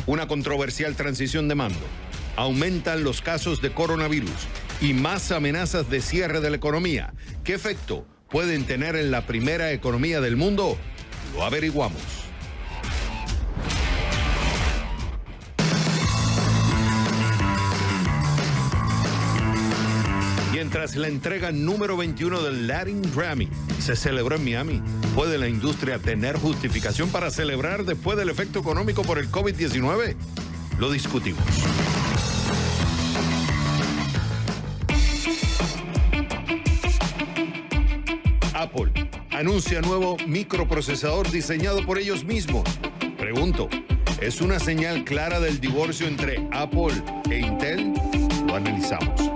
Una controversial transición de mando. Aumentan los casos de coronavirus y más amenazas de cierre de la economía. ¿Qué efecto pueden tener en la primera economía del mundo? Lo averiguamos. Mientras la entrega número 21 del Latin Grammy se celebró en Miami, ¿puede la industria tener justificación para celebrar después del efecto económico por el COVID-19? Lo discutimos. Apple anuncia nuevo microprocesador diseñado por ellos mismos. Pregunto, ¿es una señal clara del divorcio entre Apple e Intel? Lo analizamos.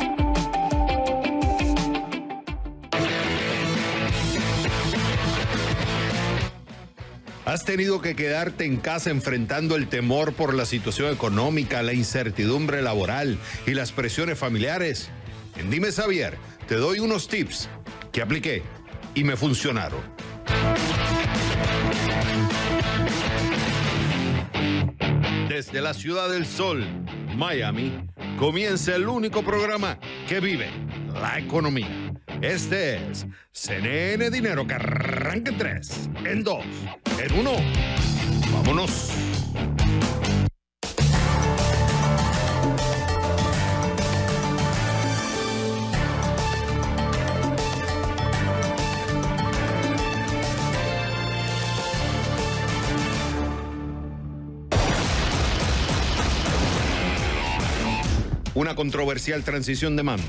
¿Has tenido que quedarte en casa enfrentando el temor por la situación económica, la incertidumbre laboral y las presiones familiares? En Dime Xavier, te doy unos tips que apliqué y me funcionaron. Desde la Ciudad del Sol, Miami, comienza el único programa que vive la economía. Este es CNN Dinero, que arranca en 3, en 2, en 1. ¡Vámonos! Una controversial transición de mando.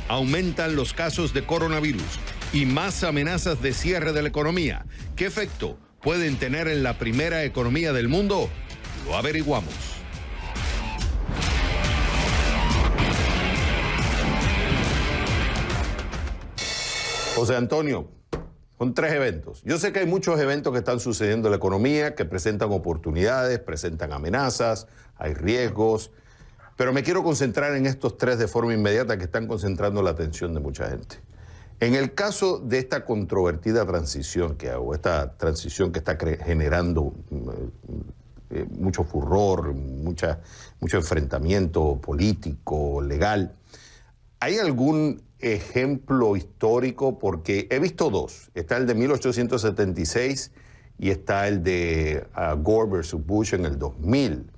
Aumentan los casos de coronavirus y más amenazas de cierre de la economía. ¿Qué efecto pueden tener en la primera economía del mundo? Lo averiguamos. José Antonio, son 3 eventos. Yo sé que hay muchos eventos que están sucediendo en la economía, que presentan oportunidades, presentan amenazas, hay riesgos. Pero me quiero concentrar en estos 3 de forma inmediata que están concentrando la atención de mucha gente. En el caso de esta controvertida transición que hago, esta transición que está generando mucho furor, mucho enfrentamiento político, legal, ¿hay algún ejemplo histórico? Porque he visto 2. Está el de 1876 y está el de Gore versus Bush en el 2000.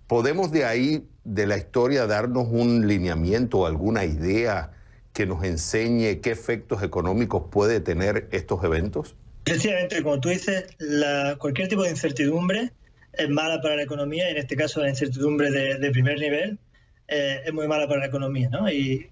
¿Podemos de ahí, de la historia, darnos un lineamiento o alguna idea que nos enseñe qué efectos económicos puede tener estos eventos? Sencillamente, como tú dices, cualquier tipo de incertidumbre es mala para la economía, y en este caso la incertidumbre de primer nivel es muy mala para la economía, ¿no? Y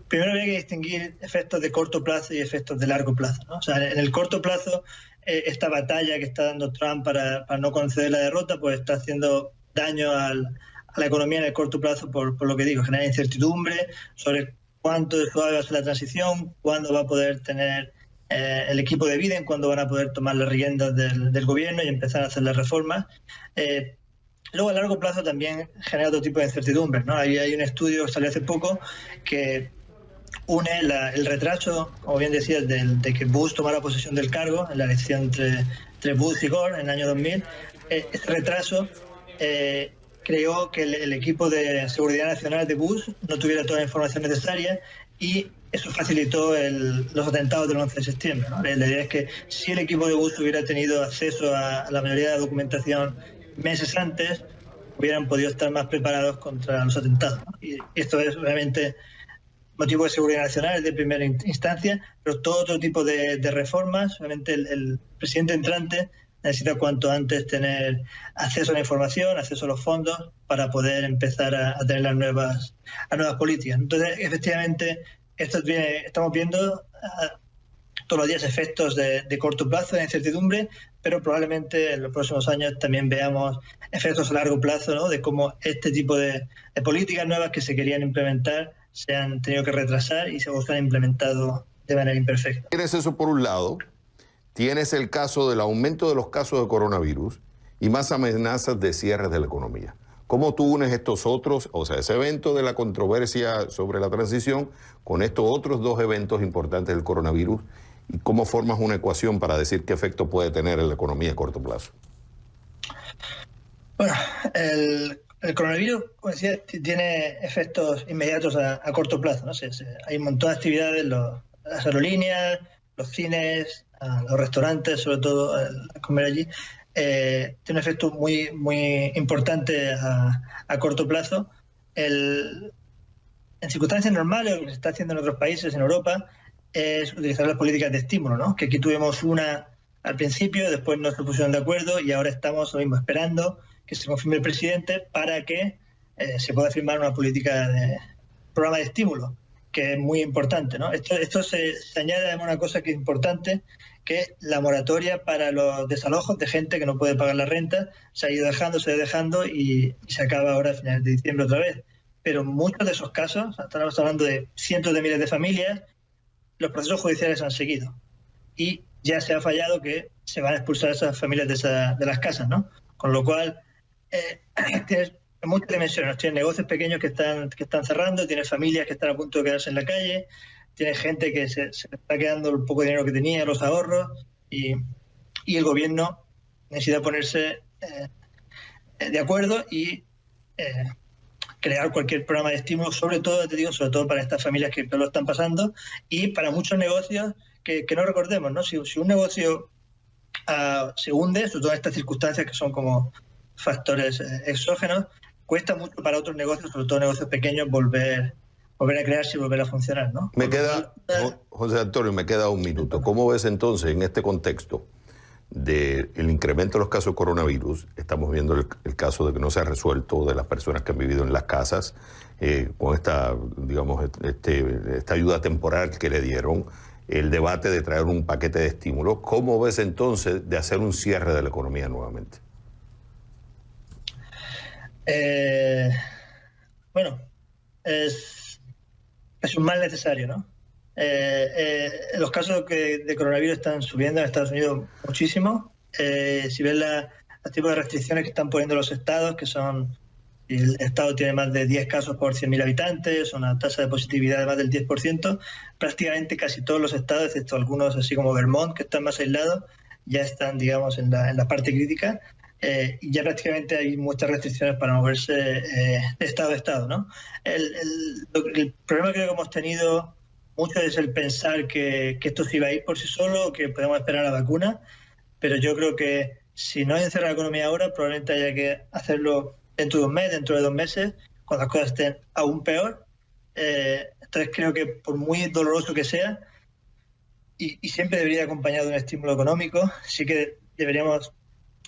primero hay que distinguir efectos de corto plazo y efectos de largo plazo, ¿no? O sea, en el corto plazo, esta batalla que está dando Trump para no conceder la derrota, pues está haciendo daño a la economía en el corto plazo por lo que digo, genera incertidumbre sobre cuánto de suave va a ser la transición, cuándo va a poder tener el equipo de Biden, cuándo van a poder tomar las riendas del gobierno y empezar a hacer las reformas. Luego a largo plazo también genera otro tipo de incertidumbres, ¿no? Hay un estudio que salió hace poco que une el retraso, como bien decías, de que Bush tomara posesión del cargo en la elección entre Bush y Gore en el año 2000. Ese retraso creó que el equipo de seguridad nacional de Bush no tuviera toda la información necesaria, y eso facilitó los atentados del 11 de septiembre, ¿no? La idea es que si el equipo de Bush hubiera tenido acceso a la mayoría de la documentación meses antes, hubieran podido estar más preparados contra los atentados, ¿no? Y esto es obviamente motivo de seguridad nacional de primera instancia, pero todo otro tipo de reformas, obviamente el presidente entrante necesita cuanto antes tener acceso a la información, acceso a los fondos, para poder empezar a tener las nuevas políticas. Entonces, efectivamente, estamos viendo todos los días efectos de corto plazo, de incertidumbre, pero probablemente en los próximos años también veamos efectos a largo plazo, ¿no? De cómo este tipo de políticas nuevas que se querían implementar se han tenido que retrasar y se han implementado de manera imperfecta. Tienes eso por un lado. Tienes el caso del aumento de los casos de coronavirus y más amenazas de cierre de la economía. ¿Cómo tú unes estos otros, o sea, ese evento de la controversia sobre la transición, con estos otros 2 eventos importantes del coronavirus, y cómo formas una ecuación para decir qué efecto puede tener en la economía a corto plazo? Bueno, el coronavirus, como decía, tiene efectos inmediatos a corto plazo, ¿no? Hay un montón de actividades, las aerolíneas, los cines, los restaurantes, sobre todo a comer allí, tiene un efecto muy, muy importante a corto plazo. En circunstancias normales, lo que se está haciendo en otros países, en Europa, es utilizar las políticas de estímulo, ¿no? Que aquí tuvimos una al principio, después no se pusieron de acuerdo y ahora estamos lo mismo esperando que se confirme el presidente para que se pueda firmar una política de programa de estímulo, que es muy importante, ¿no? Esto se añade a una cosa que es importante, que es la moratoria para los desalojos de gente que no puede pagar la renta. Se ha ido dejando y se acaba ahora a finales de diciembre otra vez. Pero muchos de esos casos, estamos hablando de cientos de miles de familias, los procesos judiciales han seguido. Y ya se ha fallado que se van a expulsar a esas familias de las casas, ¿no? Con lo cual, tienes muchas dimensiones. Tienes negocios pequeños que están cerrando, tienes familias que están a punto de quedarse en la calle, tienes gente que se está quedando el poco dinero que tenía, los ahorros, y el gobierno necesita ponerse de acuerdo y crear cualquier programa de estímulo, sobre todo para estas familias que lo están pasando y para muchos negocios que no recordemos, ¿no? Si un negocio se hunde, sobre todo en estas circunstancias que son como factores exógenos, cuesta mucho para otros negocios, sobre todo negocios pequeños, volver a crearse y volver a funcionar, ¿no? José Antonio, me queda un minuto. ¿Cómo ves entonces en este contexto del incremento de los casos de coronavirus? Estamos viendo el caso de que no se ha resuelto de las personas que han vivido en las casas con esta, digamos, esta ayuda temporal que le dieron, el debate de traer un paquete de estímulos. ¿Cómo ves entonces de hacer un cierre de la economía nuevamente? Bueno, es un mal necesario, ¿no? Los casos de coronavirus están subiendo en Estados Unidos muchísimo. Si ves los tipos de restricciones que están poniendo los estados, que son, el estado tiene más de 10 casos por 100.000 habitantes, una tasa de positividad de más del 10%, prácticamente casi todos los estados, excepto algunos así como Vermont, que están más aislados, ya están, digamos, en la parte crítica. Y ya prácticamente hay muchas restricciones para moverse de estado a estado, ¿no? El problema que hemos tenido mucho es el pensar que esto se iba a ir por sí solo, que podemos esperar la vacuna, pero yo creo que si no hay que cerrar la economía ahora, probablemente haya que hacerlo dentro de un mes, dentro de 2 meses, cuando las cosas estén aún peor. Entonces creo que por muy doloroso que sea, y siempre debería ir acompañado de un estímulo económico, sí que deberíamos...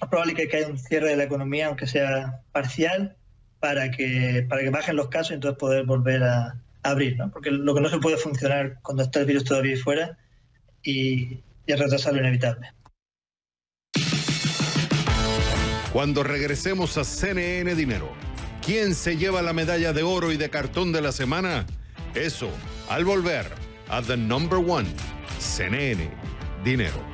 Es probable que haya un cierre de la economía, aunque sea parcial, para que bajen los casos y entonces poder volver a abrir, ¿no? Porque lo que no se puede funcionar cuando está el virus todavía fuera y retrasar lo inevitable. Cuando regresemos a CNN Dinero, ¿quién se lleva la medalla de oro y de cartón de la semana? Eso, al volver a The Number One, CNN Dinero.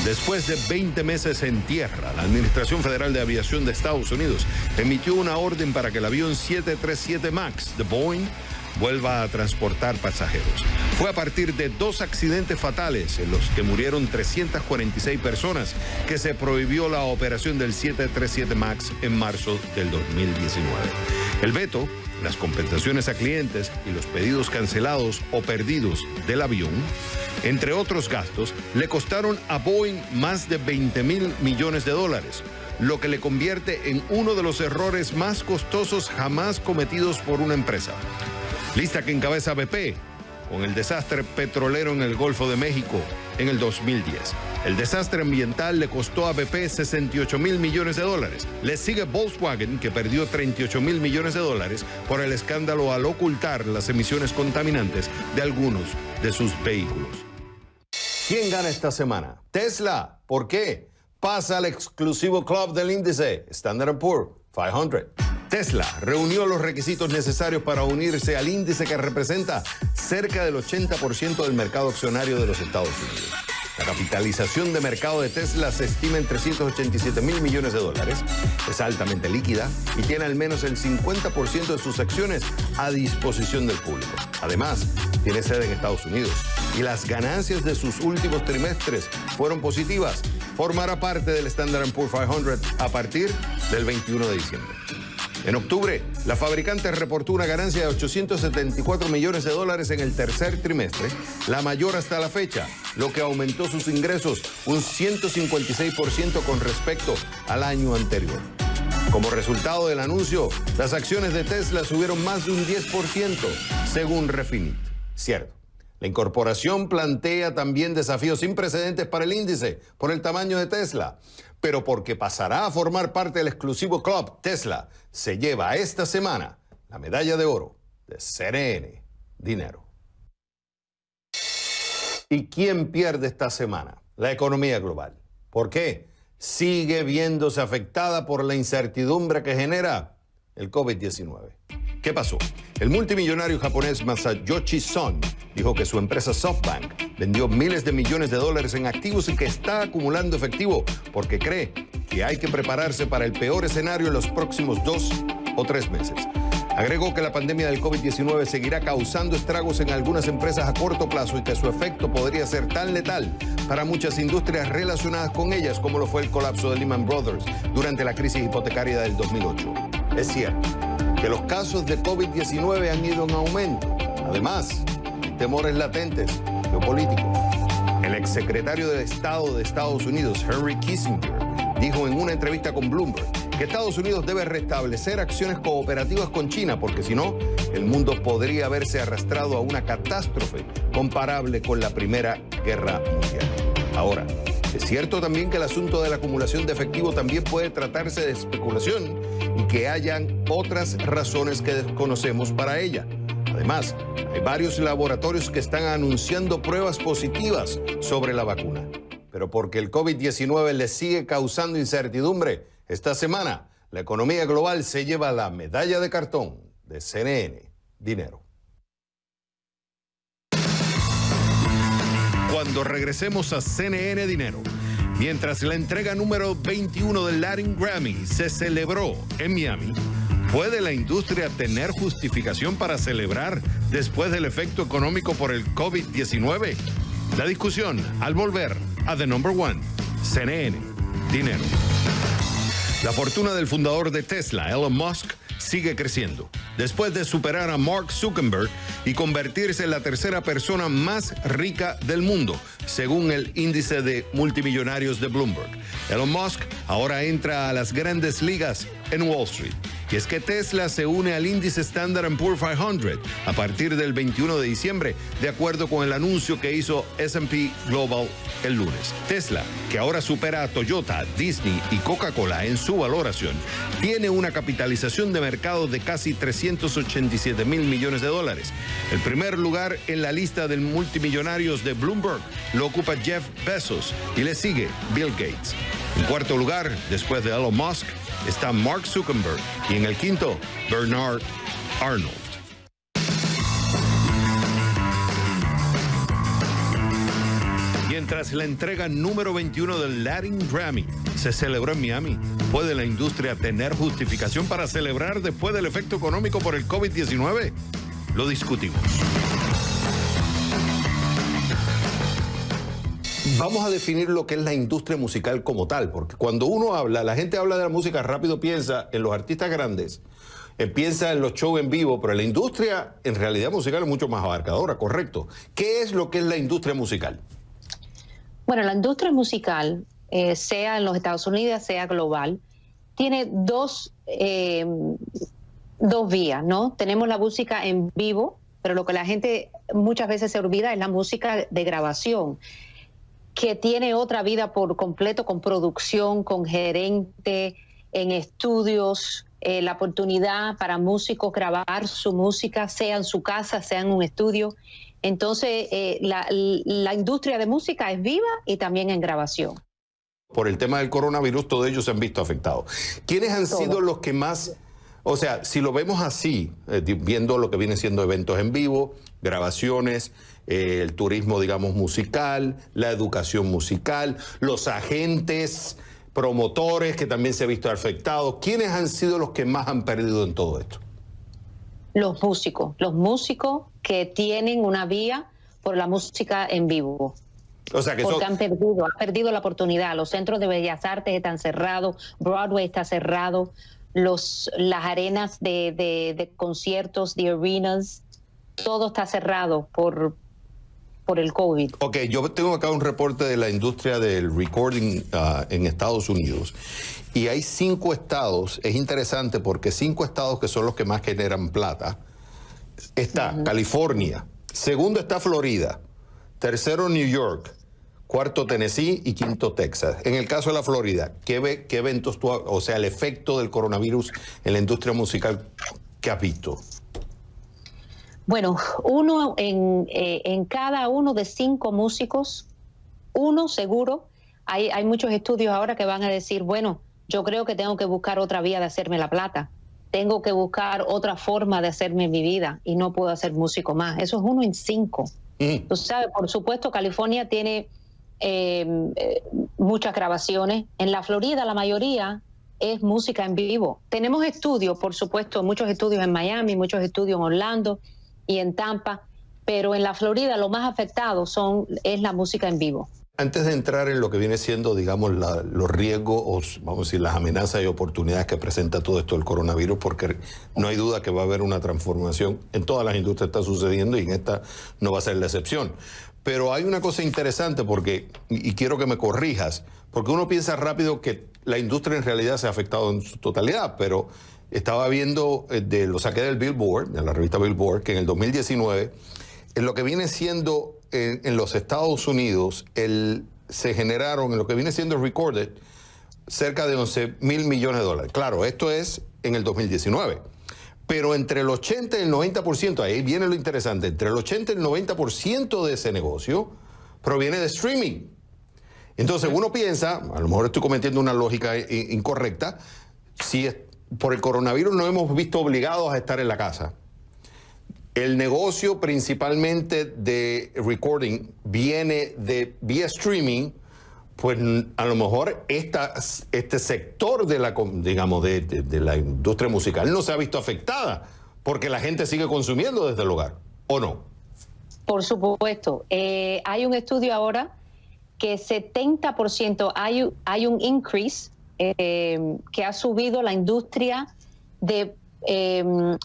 Después de 20 meses en tierra, la Administración Federal de Aviación de Estados Unidos emitió una orden para que el avión 737 MAX de Boeing vuelva a transportar pasajeros. Fue a partir de 2 accidentes fatales en los que murieron 346 personas que se prohibió la operación del 737 MAX en marzo del 2019. El veto, las compensaciones a clientes y los pedidos cancelados o perdidos del avión, entre otros gastos, le costaron a Boeing más de $20,000 millones, lo que le convierte en uno de los errores más costosos jamás cometidos por una empresa. Lista que encabeza BP con el desastre petrolero en el Golfo de México en el 2010. El desastre ambiental le costó a BP $68,000 millones. Le sigue Volkswagen, que perdió $38,000 millones por el escándalo al ocultar las emisiones contaminantes de algunos de sus vehículos. ¿Quién gana esta semana? Tesla. ¿Por qué? Pasa al exclusivo club del índice Standard & Poor's 500. Tesla reunió los requisitos necesarios para unirse al índice que representa cerca del 80% del mercado accionario de los Estados Unidos. La capitalización de mercado de Tesla se estima en $387,000 millones. Es altamente líquida y tiene al menos el 50% de sus acciones a disposición del público. Además, tiene sede en Estados Unidos y las ganancias de sus últimos trimestres fueron positivas. Formará parte del Standard & Poor's 500 a partir del 21 de diciembre. En octubre, la fabricante reportó una ganancia de 874 millones de dólares en el tercer trimestre, la mayor hasta la fecha, lo que aumentó sus ingresos un 156% con respecto al año anterior. Como resultado del anuncio, las acciones de Tesla subieron más de un 10%, según Refinitiv. Cierto, la incorporación plantea también desafíos sin precedentes para el índice por el tamaño de Tesla, pero porque pasará a formar parte del exclusivo club, Tesla se lleva esta semana la medalla de oro de CNN Dinero. ¿Y quién pierde esta semana? La economía global. ¿Por qué? Sigue viéndose afectada por la incertidumbre que genera el COVID-19. ¿Qué pasó? El multimillonario japonés Masayoshi Son dijo que su empresa SoftBank vendió miles de millones de dólares en activos y que está acumulando efectivo porque cree que hay que prepararse para el peor escenario en los próximos 2 o 3 meses. Agregó que la pandemia del COVID-19 seguirá causando estragos en algunas empresas a corto plazo y que su efecto podría ser tan letal para muchas industrias relacionadas con ellas como lo fue el colapso de Lehman Brothers durante la crisis hipotecaria del 2008. Es cierto que los casos de COVID-19 han ido en aumento. Además, hay temores latentes geopolíticos. El exsecretario de Estado de Estados Unidos, Henry Kissinger, dijo en una entrevista con Bloomberg que Estados Unidos debe restablecer acciones cooperativas con China porque si no, el mundo podría verse arrastrado a una catástrofe comparable con la Primera Guerra Mundial. Ahora, es cierto también que el asunto de la acumulación de efectivo también puede tratarse de especulación y que hayan otras razones que desconocemos para ella. Además, hay varios laboratorios que están anunciando pruebas positivas sobre la vacuna. Pero porque el COVID-19 le sigue causando incertidumbre, esta semana la economía global se lleva la medalla de cartón de CNN Dinero. Cuando regresemos a CNN Dinero, mientras la entrega número 21 del Latin Grammy se celebró en Miami, ¿puede la industria tener justificación para celebrar después del efecto económico por el COVID-19? La discusión al volver a The Number One, CNN Dinero. La fortuna del fundador de Tesla, Elon Musk, sigue creciendo. Después de superar a Mark Zuckerberg y convertirse en la tercera persona más rica del mundo, según el índice de multimillonarios de Bloomberg. Elon Musk ahora entra a las grandes ligas en Wall Street. Y es que Tesla se une al índice Standard & Poor's 500 a partir del 21 de diciembre, de acuerdo con el anuncio que hizo S&P Global el lunes. Tesla, que ahora supera a Toyota, Disney y Coca-Cola en su valoración, tiene una capitalización de mercado de casi 387 mil millones de dólares. El primer lugar en la lista de multimillonarios de Bloomberg lo ocupa Jeff Bezos y le sigue Bill Gates. En cuarto lugar, después de Elon Musk, está Mark Zuckerberg y en el quinto, Bernard Arnold. Mientras la entrega número 21 del Latin Grammy se celebró en Miami, ¿puede la industria tener justificación para celebrar después del efecto económico por el COVID-19? Lo discutimos. Vamos a definir lo que es la industria musical como tal, porque cuando uno habla, la gente habla de la música, rápido piensa en los artistas grandes, piensa en los shows en vivo, pero la industria en realidad musical es mucho más abarcadora, ¿correcto? ¿Qué es lo que es la industria musical? Bueno, la industria musical, sea en los Estados Unidos, sea global, tiene dos vías, ¿no? Tenemos la música en vivo, pero lo que la gente muchas veces se olvida es la música de grabación, que tiene otra vida por completo, con producción, con gerente, en estudios, la oportunidad para músicos grabar su música, sea en su casa, sea en un estudio. Entonces, la industria de música es viva y también en grabación. Por el tema del coronavirus, todos ellos se han visto afectados. ¿Quiénes han sido los que más, o sea, si lo vemos así, viendo lo que vienen siendo eventos en vivo, grabaciones, el turismo, digamos, musical, la educación musical, los agentes, promotores que también se han visto afectados, ¿quiénes han sido los que más han perdido en todo esto? Los músicos que tienen una vía por la música en vivo. O sea que porque han perdido la oportunidad. Los centros de bellas artes están cerrados, Broadway está cerrado, las arenas de conciertos, de arenas, todo está cerrado por el COVID. Ok, yo tengo acá un reporte de la industria del recording en Estados Unidos y hay 5 estados, es interesante porque 5 estados que son los que más generan plata. Está California, segundo está Florida, tercero New York, cuarto Tennessee y quinto Texas. En el caso de la Florida, ¿qué eventos o sea, el efecto del coronavirus en la industria musical que has visto? Bueno, uno en cada uno de 5 músicos, uno seguro, hay muchos estudios ahora que van a decir, bueno, yo creo que tengo que buscar otra vía de hacerme la plata, tengo que buscar otra forma de hacerme mi vida y no puedo hacer músico más. Eso es 1 en 5. Tú sabes, por supuesto, California tiene muchas grabaciones. En la Florida la mayoría es música en vivo. Tenemos estudios, por supuesto, muchos estudios en Miami, muchos estudios en Orlando y en Tampa, pero en la Florida lo más afectado es la música en vivo. Antes de entrar en lo que viene siendo, digamos, los riesgos, o vamos a decir, las amenazas y oportunidades que presenta todo esto del coronavirus, porque no hay duda que va a haber una transformación. En todas las industrias está sucediendo y en esta no va a ser la excepción. Pero hay una cosa interesante porque, y quiero que me corrijas, porque uno piensa rápido que la industria en realidad se ha afectado en su totalidad, pero estaba viendo, lo saqué del Billboard, de la revista Billboard, que en el 2019, en lo que viene siendo en los Estados Unidos, se generaron, en lo que viene siendo recorded, cerca de 11.000 millones de dólares. Claro, esto es en el 2019. Pero entre el 80 y el 90%, ahí viene lo interesante, entre el 80 y el 90% de ese negocio proviene de streaming. Entonces uno piensa, a lo mejor estoy cometiendo una lógica incorrecta, si por el coronavirus nos hemos visto obligados a estar en la casa. El negocio principalmente de recording viene de vía streaming, pues a lo mejor este sector de la, digamos, de la industria musical no se ha visto afectada porque la gente sigue consumiendo desde el hogar, ¿o no? Por supuesto. Hay un estudio ahora que 70% hay un increase que ha subido la industria de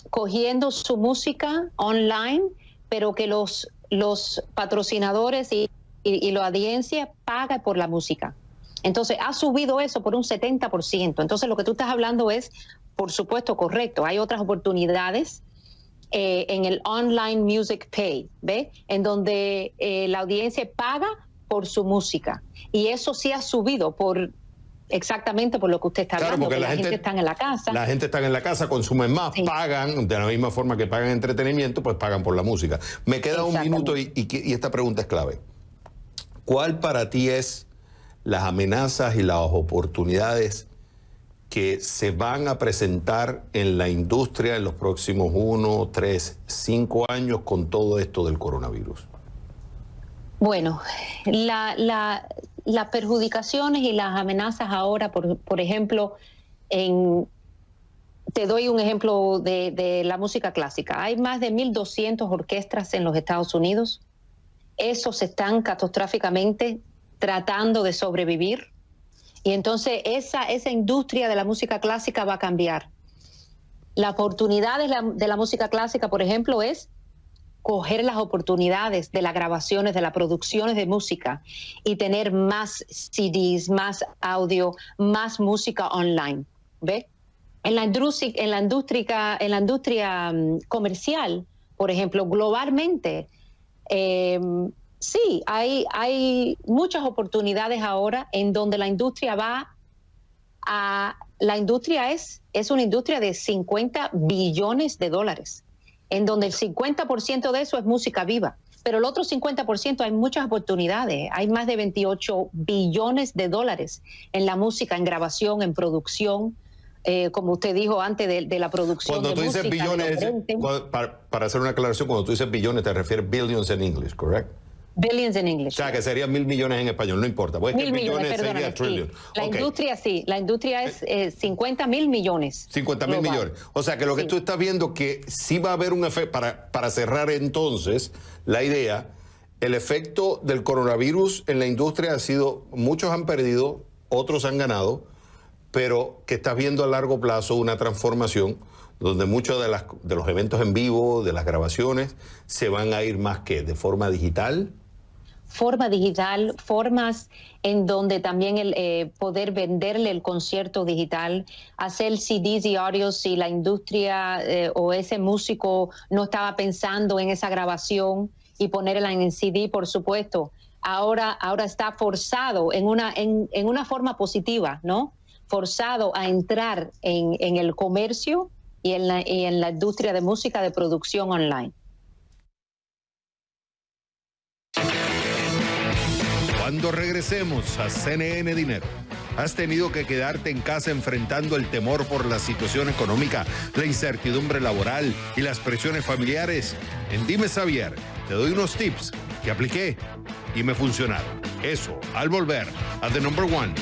cogiendo su música online, pero que los patrocinadores y la audiencia paga por la música. Entonces ha subido eso por un 70%. Entonces lo que tú estás hablando es, por supuesto, correcto. Hay otras oportunidades en el online music pay, ¿ves? En donde la audiencia paga por su música. Y eso sí ha subido exactamente por lo que usted está hablando, porque la gente está en la casa. La gente está en la casa, consumen más, sí. Pagan, de la misma forma que pagan entretenimiento, pues pagan por la música. Me queda un minuto y esta pregunta es clave. ¿Cuál para ti es las amenazas y las oportunidades que se van a presentar en la industria en los próximos 1, 3, 5 años con todo esto del coronavirus? Bueno, las perjudicaciones y las amenazas ahora, por ejemplo, te doy un ejemplo de la música clásica. Hay más de 1.200 orquestas en los Estados Unidos. Esos están catastróficamente tratando de sobrevivir. Y entonces esa industria de la música clásica va a cambiar. La oportunidad de la música clásica, por ejemplo, es coger las oportunidades de las grabaciones, de las producciones de música y tener más CDs, más audio, más música online. ¿Ve? En la industria comercial, por ejemplo, globalmente, sí, hay muchas oportunidades ahora en donde la industria es una industria de 50 billones de dólares, en donde el 50% de eso es música viva, pero el otro 50% hay muchas oportunidades. Hay más de 28 billones de dólares en la música, en grabación, en producción, como usted dijo antes, de la producción de música. Cuando tú dices billones, para hacer una aclaración, cuando tú dices billones te refieres billions en inglés, ¿correcto? Billions in English. O sea, que serían 1.000 millones en español, no importa. Pues 1.000 millones sería trillion. Sí. La industria es 50.000 millones. 50.000 millones. O sea, que lo que tú estás viendo que sí va a haber un efecto, para cerrar entonces la idea, el efecto del coronavirus en la industria ha sido, muchos han perdido, otros han ganado, pero que estás viendo a largo plazo una transformación donde muchos de los eventos en vivo, de las grabaciones, se van a ir más que de forma digital. Forma digital, formas en donde también el poder venderle el concierto digital, hacer CDs y audios si la industria o ese músico no estaba pensando en esa grabación y ponerla en CD, por supuesto. Ahora está forzado en una forma positiva, ¿no? Forzado a entrar en el comercio y en la industria de música de producción online. Cuando regresemos a CNN Dinero, ¿has tenido que quedarte en casa enfrentando el temor por la situación económica, la incertidumbre laboral y las presiones familiares? En Dime Xavier, te doy unos tips que apliqué y me funcionaron. Eso, al volver a The Number One,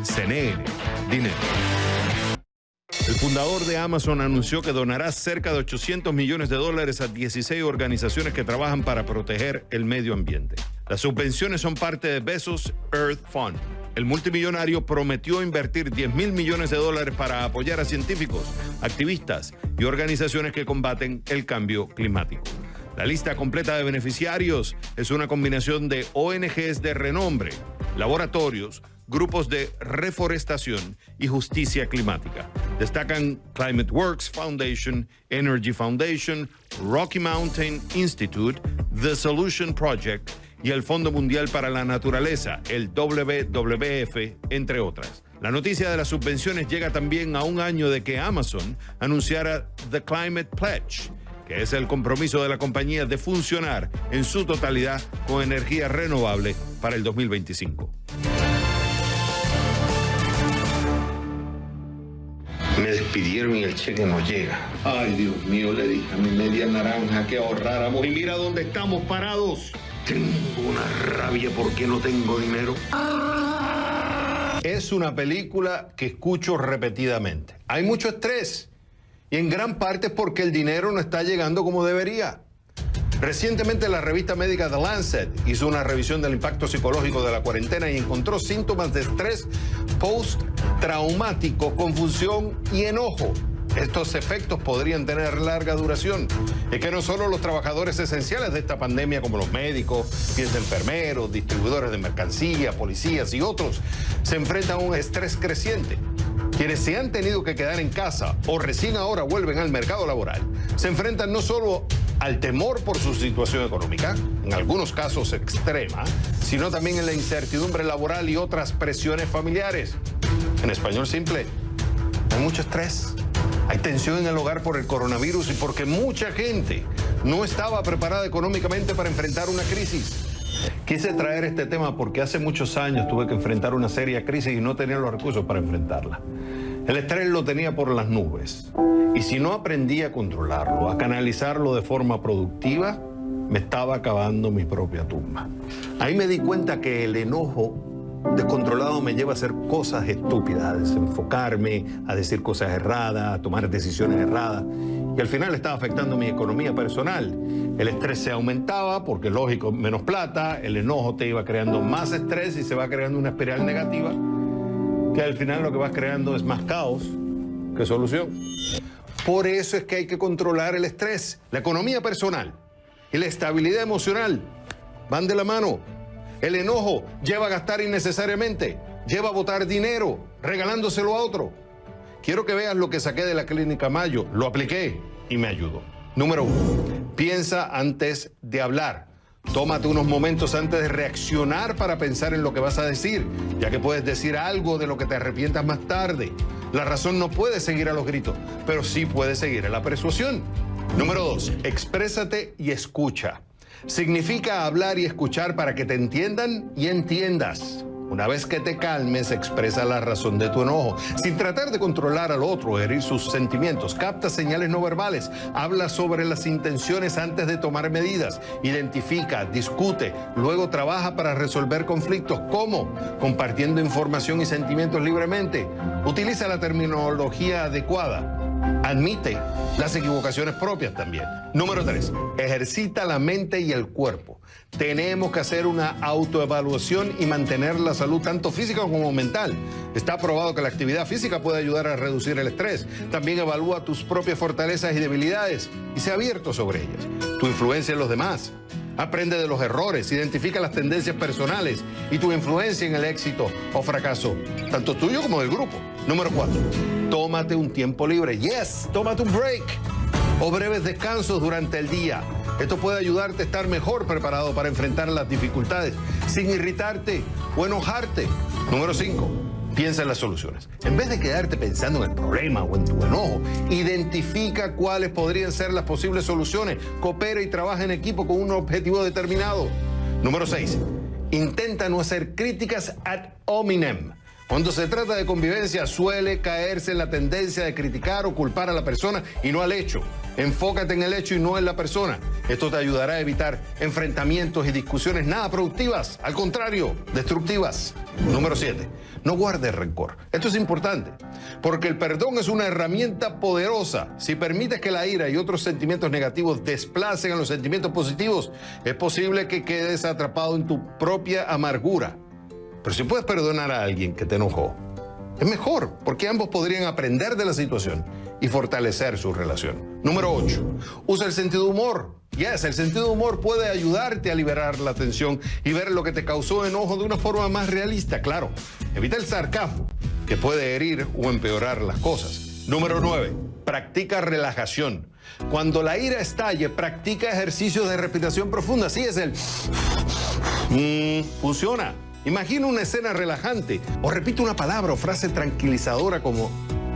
CNN Dinero. El fundador de Amazon anunció que donará cerca de $800 millones a 16 organizaciones que trabajan para proteger el medio ambiente. Las subvenciones son parte de Bezos Earth Fund. El multimillonario prometió invertir $10.000 millones para apoyar a científicos, activistas y organizaciones que combaten el cambio climático. La lista completa de beneficiarios es una combinación de ONGs de renombre, laboratorios, grupos de reforestación y justicia climática. Destacan Climate Works Foundation, Energy Foundation, Rocky Mountain Institute, The Solution Project y el Fondo Mundial para la Naturaleza, el WWF, entre otras. La noticia de las subvenciones llega también a un año de que Amazon anunciara The Climate Pledge, que es el compromiso de la compañía de funcionar en su totalidad con energía renovable para el 2025. Me despidieron y el cheque no llega. Ay, Dios mío, le dije a mi media naranja que ahorráramos. Y mira dónde estamos parados. Tengo una rabia porque no tengo dinero. Es una película que escucho repetidamente. Hay mucho estrés. Y en gran parte es porque el dinero no está llegando como debería. Recientemente la revista médica The Lancet hizo una revisión del impacto psicológico de la cuarentena y encontró síntomas de estrés post-traumático, confusión y enojo. Estos efectos podrían tener larga duración. Es que no solo los trabajadores esenciales de esta pandemia, como los médicos, pies de enfermeros, distribuidores de mercancía, policías y otros, se enfrentan a un estrés creciente. Quienes se han tenido que quedar en casa o recién ahora vuelven al mercado laboral, se enfrentan no solo al temor por su situación económica, en algunos casos extrema, sino también en la incertidumbre laboral y otras presiones familiares. En español simple, hay mucho estrés. Hay tensión en el hogar por el coronavirus y porque mucha gente no estaba preparada económicamente para enfrentar una crisis. Quise traer este tema porque hace muchos años tuve que enfrentar una seria crisis y no tenía los recursos para enfrentarla. El estrés lo tenía por las nubes. Y si no aprendí a controlarlo, a canalizarlo de forma productiva, me estaba acabando mi propia tumba. Ahí me di cuenta que el enojo descontrolado me lleva a hacer cosas estúpidas, a desenfocarme, a decir cosas erradas, a tomar decisiones erradas. Y al final estaba afectando mi economía personal. El estrés se aumentaba porque, lógico, menos plata, el enojo te iba creando más estrés y se va creando una espiral negativa que al final lo que vas creando es más caos que solución. Por eso es que hay que controlar el estrés. La economía personal y la estabilidad emocional van de la mano. El enojo lleva a gastar innecesariamente, lleva a botar dinero, regalándoselo a otro. Quiero que veas lo que saqué de la Clínica Mayo. Lo apliqué y me ayudó. Número 1, piensa antes de hablar. Tómate unos momentos antes de reaccionar para pensar en lo que vas a decir, ya que puedes decir algo de lo que te arrepientas más tarde. La razón no puede seguir a los gritos, pero sí puede seguir a la persuasión. Número 2, exprésate y escucha. Significa hablar y escuchar para que te entiendan y entiendas. Una vez que te calmes, expresa la razón de tu enojo, sin tratar de controlar al otro o herir sus sentimientos. Capta señales no verbales, habla sobre las intenciones antes de tomar medidas, identifica, discute, luego trabaja para resolver conflictos. ¿Cómo? Compartiendo información y sentimientos libremente. Utiliza la terminología adecuada. Admite las equivocaciones propias también. Número 3, ejercita la mente y el cuerpo. Tenemos que hacer una autoevaluación y mantener la salud tanto física como mental. Está probado que la actividad física puede ayudar a reducir el estrés. También evalúa tus propias fortalezas y debilidades y sé abierto sobre ellas. Tu influencia en los demás. Aprende de los errores, identifica las tendencias personales y tu influencia en el éxito o fracaso, tanto tuyo como del grupo. Número 4, tómate un tiempo libre. Yes, tómate un break o breves descansos durante el día. Esto puede ayudarte a estar mejor preparado para enfrentar las dificultades sin irritarte o enojarte. Número 5, piensa en las soluciones. En vez de quedarte pensando en el problema o en tu enojo, identifica cuáles podrían ser las posibles soluciones. Coopera y trabaja en equipo con un objetivo determinado. Número 6, intenta no hacer críticas ad hominem. Cuando se trata de convivencia, suele caerse en la tendencia de criticar o culpar a la persona y no al hecho. Enfócate en el hecho y no en la persona. Esto te ayudará a evitar enfrentamientos y discusiones nada productivas, al contrario, destructivas. Número 7, no guardes rencor. Esto es importante, porque el perdón es una herramienta poderosa. Si permites que la ira y otros sentimientos negativos desplacen a los sentimientos positivos, es posible que quedes atrapado en tu propia amargura. Pero si puedes perdonar a alguien que te enojó, es mejor, porque ambos podrían aprender de la situación y fortalecer su relación. Número 8, usa el sentido de humor. Yes, el sentido de humor puede ayudarte a liberar la tensión y ver lo que te causó enojo de una forma más realista. Claro, evita el sarcasmo, que puede herir o empeorar las cosas. Número 9, practica relajación. Cuando la ira estalle, practica ejercicios de respiración profunda. Así es el... funciona. Imagina una escena relajante o repite una palabra o frase tranquilizadora como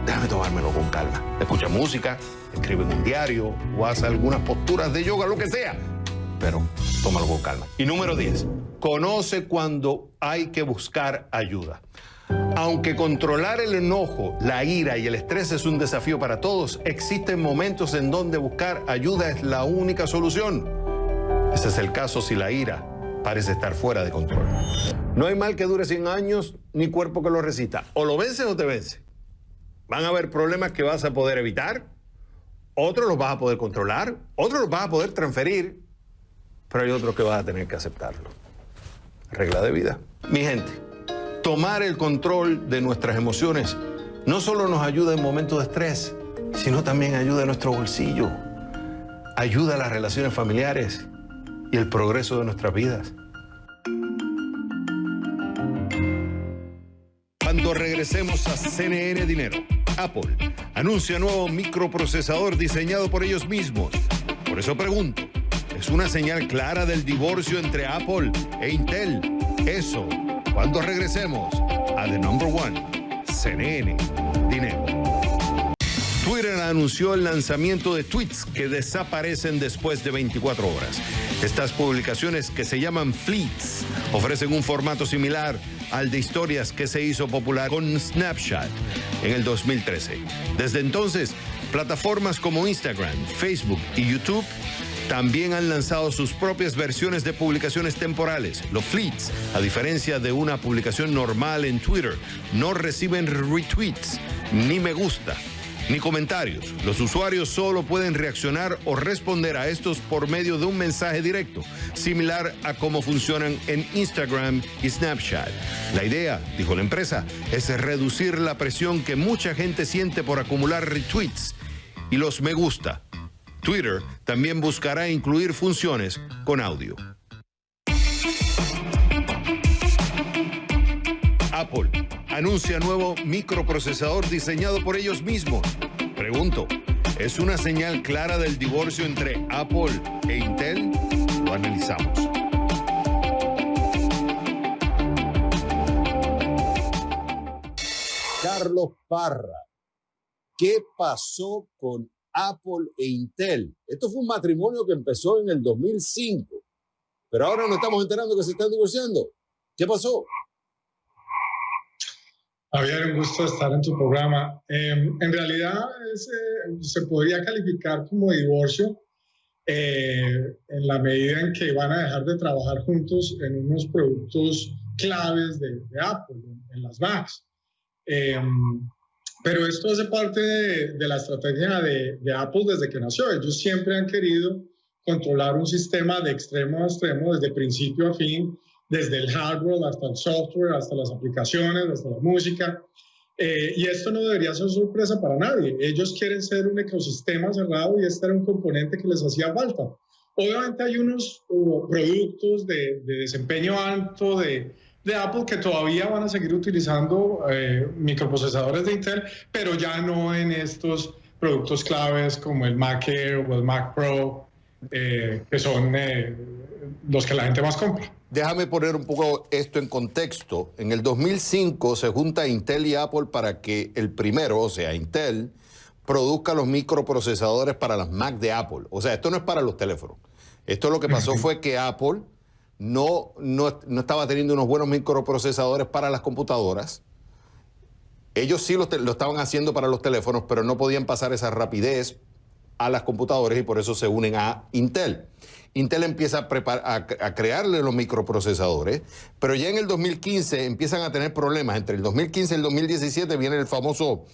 déjame tomármelo con calma. Escucha música, escribe en un diario o haz algunas posturas de yoga, lo que sea, pero tómalo con calma. Y número 10, conoce cuando hay que buscar ayuda. Aunque controlar el enojo, la ira y el estrés es un desafío para todos, existen momentos en donde buscar ayuda es la única solución. Ese es el caso si la ira parece estar fuera de control. No hay mal que dure 100 años ni cuerpo que lo resista. O lo vences o te vence. Van a haber problemas que vas a poder evitar, otros los vas a poder controlar, otros los vas a poder transferir, pero hay otros que vas a tener que aceptarlo. Regla de vida. Mi gente, tomar el control de nuestras emociones no solo nos ayuda en momentos de estrés, sino también ayuda a nuestro bolsillo, ayuda a las relaciones familiares y el progreso de nuestras vidas. Cuando regresemos a CNN Dinero, Apple anuncia nuevo microprocesador diseñado por ellos mismos. Por eso pregunto, ¿es una señal clara del divorcio entre Apple e Intel? Eso, cuando regresemos a The Number One, CNN Dinero. Twitter anunció el lanzamiento de tweets que desaparecen después de 24 horas. Estas publicaciones, que se llaman Fleets, ofrecen un formato similar al de historias que se hizo popular con Snapchat en el 2013. Desde entonces, plataformas como Instagram, Facebook y YouTube también han lanzado sus propias versiones de publicaciones temporales. Los Fleets, a diferencia de una publicación normal en Twitter, no reciben retweets, ni me gusta, ni comentarios. Los usuarios solo pueden reaccionar o responder a estos por medio de un mensaje directo, similar a cómo funcionan en Instagram y Snapchat. La idea, dijo la empresa, es reducir la presión que mucha gente siente por acumular retweets y los me gusta. Twitter también buscará incluir funciones con audio. Apple anuncia nuevo microprocesador diseñado por ellos mismos. Pregunto, ¿es una señal clara del divorcio entre Apple e Intel? Lo analizamos. Carlos Parra, ¿qué pasó con Apple e Intel? Esto fue un matrimonio que empezó en el 2005, pero ahora nos estamos enterando que se están divorciando. ¿Qué pasó? Javier, un gusto estar en tu programa. En realidad se podría calificar como divorcio en la medida en que van a dejar de trabajar juntos en unos productos claves de Apple, en las Macs. Pero esto hace parte de la estrategia de Apple desde que nació. Ellos siempre han querido controlar un sistema de extremo a extremo, desde principio a fin, desde el hardware hasta el software, hasta las aplicaciones, hasta la música. Y esto no debería ser sorpresa para nadie. Ellos quieren ser un ecosistema cerrado y este era un componente que les hacía falta. Obviamente hay unos productos de desempeño alto de Apple que todavía van a seguir utilizando microprocesadores de Intel, pero ya no en estos productos claves como el Mac Air o el Mac Pro, que son los que la gente más compra. Déjame poner un poco esto en contexto. En el 2005 se junta Intel y Apple para que el primero, o sea, Intel, produzca los microprocesadores para las Mac de Apple. O sea, esto no es para los teléfonos. Esto lo que pasó fue que Apple no estaba teniendo unos buenos microprocesadores para las computadoras. Ellos sí lo estaban haciendo para los teléfonos, pero no podían pasar esa rapidez a las computadoras y por eso se unen a Intel. Intel empieza a crearle los microprocesadores, pero ya en el 2015 empiezan a tener problemas. Entre el 2015 y el 2017 viene el famoso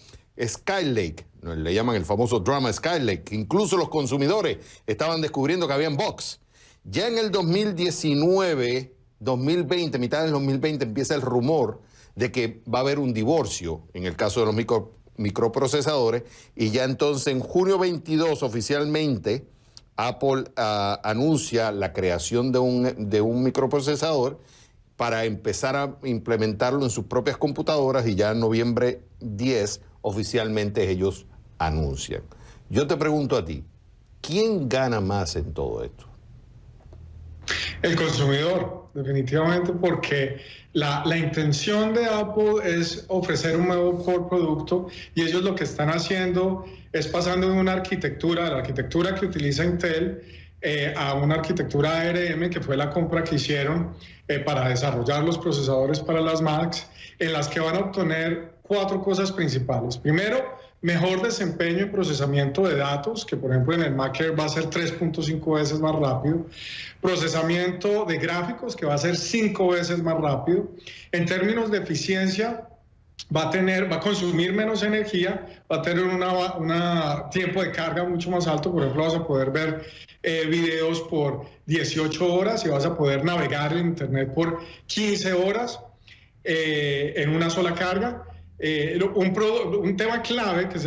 Skylake, le llaman el famoso drama Skylake, que incluso los consumidores estaban descubriendo que habían bugs. Ya en el 2019, 2020, mitad del 2020, empieza el rumor de que va a haber un divorcio en el caso de los microprocesadores, y ya entonces en junio 22 oficialmente Apple anuncia la creación de un microprocesador para empezar a implementarlo en sus propias computadoras, y ya en noviembre 10 oficialmente ellos anuncian. Yo te pregunto a ti, ¿quién gana más en todo esto? El consumidor, definitivamente, porque la intención de Apple es ofrecer un nuevo core producto, y ellos lo que están haciendo es pasando de una arquitectura, de la arquitectura que utiliza Intel, a una arquitectura ARM, que fue la compra que hicieron para desarrollar los procesadores para las Macs, en las que van a obtener 4 cosas principales. Primero, mejor desempeño en procesamiento de datos, que por ejemplo en el Mac Air va a ser 3.5 veces más rápido. Procesamiento de gráficos, que va a ser 5 veces más rápido. En términos de eficiencia, va a consumir menos energía, va a tener un tiempo de carga mucho más alto. Por ejemplo, vas a poder ver videos por 18 horas y vas a poder navegar en Internet por 15 horas en una sola carga. Un tema clave, que es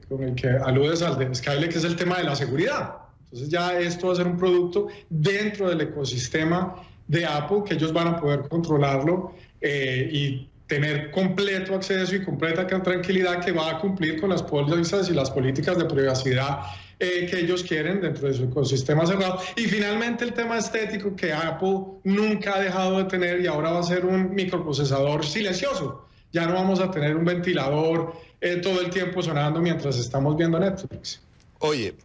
con el que aludes al de Skylake, que es el tema de la seguridad. Entonces ya esto va a ser un producto dentro del ecosistema de Apple, que ellos van a poder controlarlo y tener completo acceso y completa tranquilidad, que va a cumplir con las pólizas y las políticas de privacidad que ellos quieren dentro de su ecosistema cerrado. Y finalmente el tema estético, que Apple nunca ha dejado de tener, y ahora va a ser un microprocesador silencioso. Ya no vamos a tener un ventilador todo el tiempo sonando mientras estamos viendo Netflix. Oye,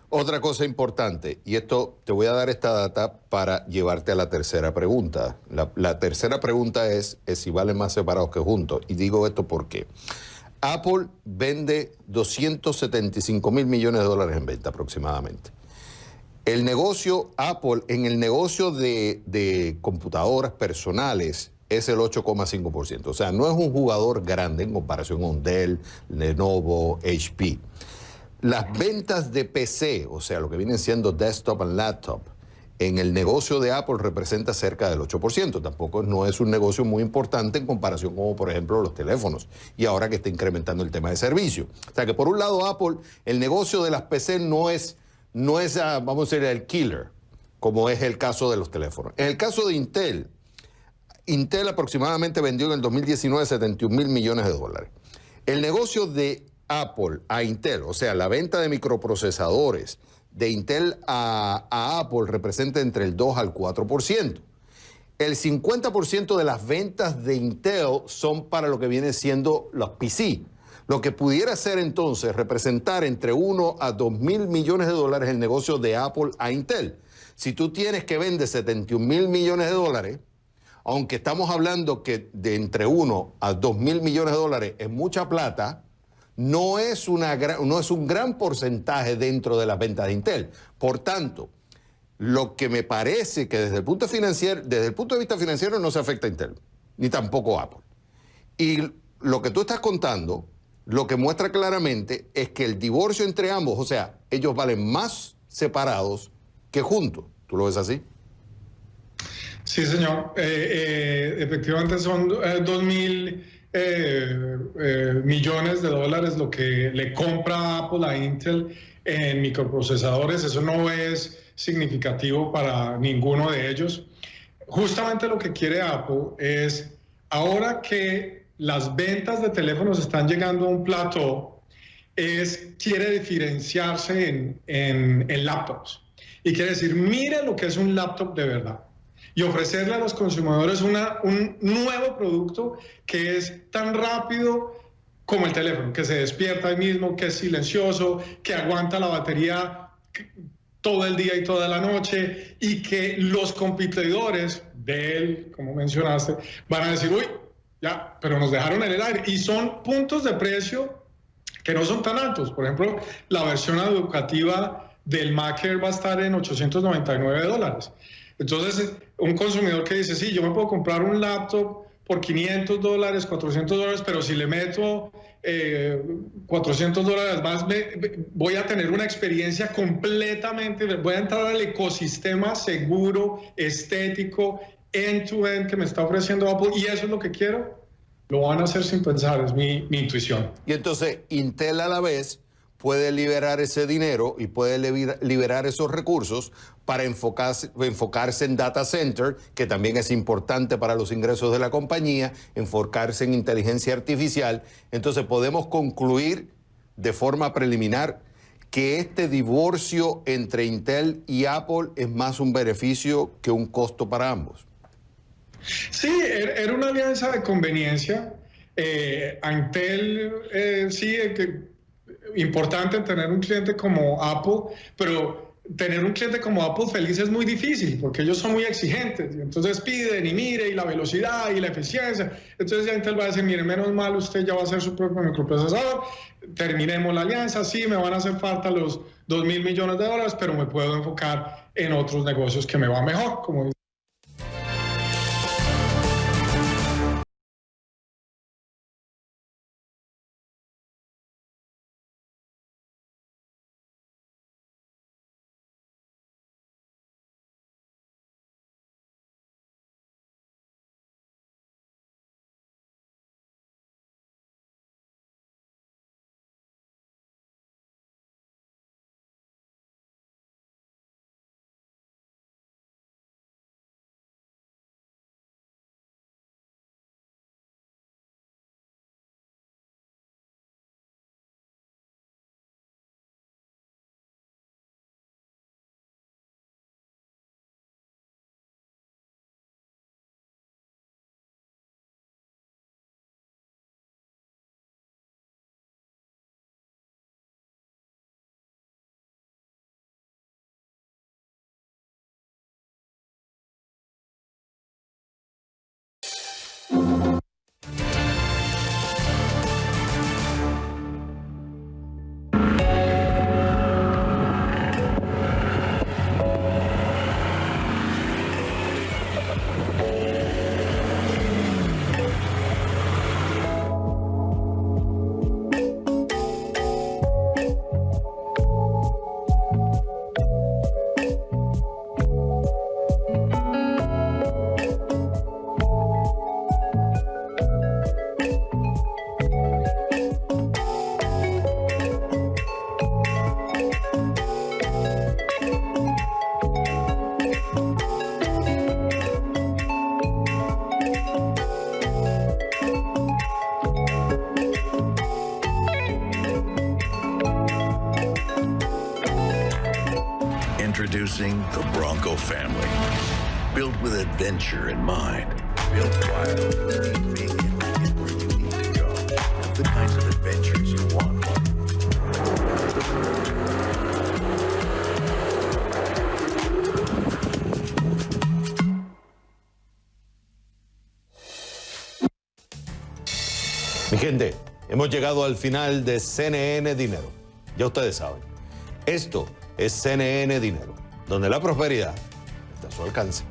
otra cosa importante, y esto te voy a dar esta data para llevarte a la tercera pregunta. La tercera pregunta es si valen más separados que juntos. Y digo esto porque Apple vende 275 mil millones de dólares en venta aproximadamente. El negocio Apple, en el negocio de computadoras personales, es el 8,5%. O sea, no es un jugador grande en comparación con Dell, Lenovo, HP. Las ventas de PC, o sea, lo que vienen siendo desktop and laptop, en el negocio de Apple representa cerca del 8%. Tampoco no es un negocio muy importante en comparación como, por ejemplo, los teléfonos. Y ahora que está incrementando el tema de servicio. O sea, que por un lado Apple, el negocio de las PC no es vamos a decir, el killer, como es el caso de los teléfonos. En el caso de Intel, Intel aproximadamente vendió en el 2019 71 mil millones de dólares. El negocio de Apple a Intel, o sea, la venta de microprocesadores de Intel a Apple representa entre el 2 al 4%. El 50% de las ventas de Intel son para lo que viene siendo los PC. Lo que pudiera ser entonces representar entre 1 a 2 mil millones de dólares el negocio de Apple a Intel. Si tú tienes que vender 71 mil millones de dólares, aunque estamos hablando que de entre 1 a 2 mil millones de dólares es mucha plata, no es un gran porcentaje dentro de las ventas de Intel. Por tanto, lo que me parece que desde el punto de vista financiero no se afecta a Intel, ni tampoco a Apple. Y lo que tú estás contando lo que muestra claramente es que el divorcio entre ambos, o sea, ellos valen más separados que juntos. ¿Tú lo ves así? Sí, señor. Efectivamente son 2.000 millones de dólares lo que le compra Apple a Intel en microprocesadores. Eso no es significativo para ninguno de ellos. Justamente lo que quiere Apple es, ahora que las ventas de teléfonos están llegando a un plató, quiere diferenciarse en laptops. Y quiere decir, mire lo que es un laptop de verdad. Y ofrecerle a los consumidores un nuevo producto que es tan rápido como el teléfono, que se despierta ahí mismo, que es silencioso, que aguanta la batería todo el día y toda la noche, y que los competidores de él, como mencionaste, van a decir, uy, ya, pero nos dejaron en el aire. Y son puntos de precio que no son tan altos. Por ejemplo, la versión educativa del Mac Air va a estar en $899. Entonces, un consumidor que dice, sí, yo me puedo comprar un laptop por $500, $400, pero si le meto $400 más, voy a tener una experiencia completamente, voy a entrar al ecosistema seguro, estético, end-to-end que me está ofreciendo Apple, y eso es lo que quiero. Lo van a hacer sin pensar, es mi intuición. Y entonces Intel a la vez puede liberar ese dinero y puede liberar esos recursos para enfocarse en data center, que también es importante para los ingresos de la compañía, enfocarse en inteligencia artificial. Entonces podemos concluir de forma preliminar que este divorcio entre Intel y Apple es más un beneficio que un costo para ambos. Sí, era una alianza de conveniencia. A Intel sí, importante tener un cliente como Apple, pero tener un cliente como Apple feliz es muy difícil porque ellos son muy exigentes. Entonces piden y mire, y la velocidad y la eficiencia. Entonces ya Intel va a decir, mire, menos mal, usted ya va a hacer su propio microprocesador, terminemos la alianza, sí, me van a hacer falta los 2.000 millones de dólares, pero me puedo enfocar en otros negocios que me va mejor, como Introducing the Bronco family. Built with adventure in mind. Built wild with being able to get where you need to go. The kinds of adventures you want. Mi gente, hemos llegado al final de CNN Dinero. Ya ustedes saben, esto es CNN Dinero, donde la prosperidad está a su alcance.